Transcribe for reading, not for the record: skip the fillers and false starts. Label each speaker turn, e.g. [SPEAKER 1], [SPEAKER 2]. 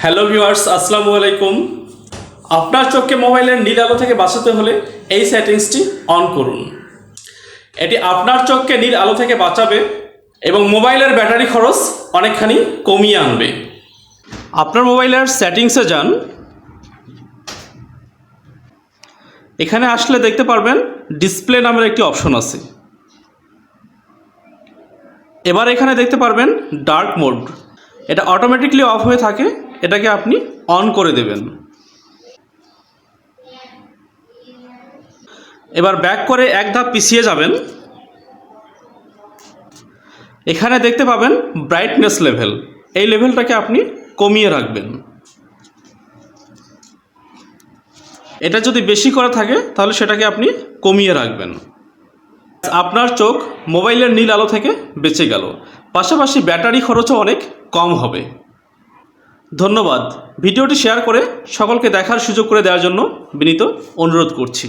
[SPEAKER 1] Hello viewers, আসসালামু আলাইকুম। আপনার চোখকে মোবাইলের নীল আলো থেকে বাঁচাতে হলে এই সেটিংসটি অন করুন। এটি আপনার চোখকে নীল আলো থেকে বাঁচাবে এবং মোবাইলের ব্যাটারি খরচ অনেকখানি কমিয়ে আনবে। আপনার মোবাইলের সেটিংসে যান। এখানে আসলে দেখতে পারবেন ডিসপ্লে নামের একটি অপশন আছে। এবার এখানে দেখতে পারবেন ডার্ক মোড, এটা অটোমেটিকলি অফ হয়ে থাকে, এটাকে আপনি অন করে দেবেন। এবার ব্যাক করে এক ধাপ পিছিয়ে যাবেন। এখানে দেখতে পাবেন ব্রাইটনেস লেভেল, এই লেভেলটাকে আপনি কমিয়ে রাখবেন। এটা যদি বেশি করা থাকে তাহলে সেটাকে আপনি কমিয়ে রাখবেন। আপনার চোখ মোবাইলের নীল আলো থেকে বেঁচে গেল, পাশাপাশি ব্যাটারি খরচও অনেক কম হবে। ধন্যবাদ। ভিডিওটি শেয়ার করে সকলকে দেখার সুযোগ করে দেওয়ার জন্য বিনীত অনুরোধ করছি।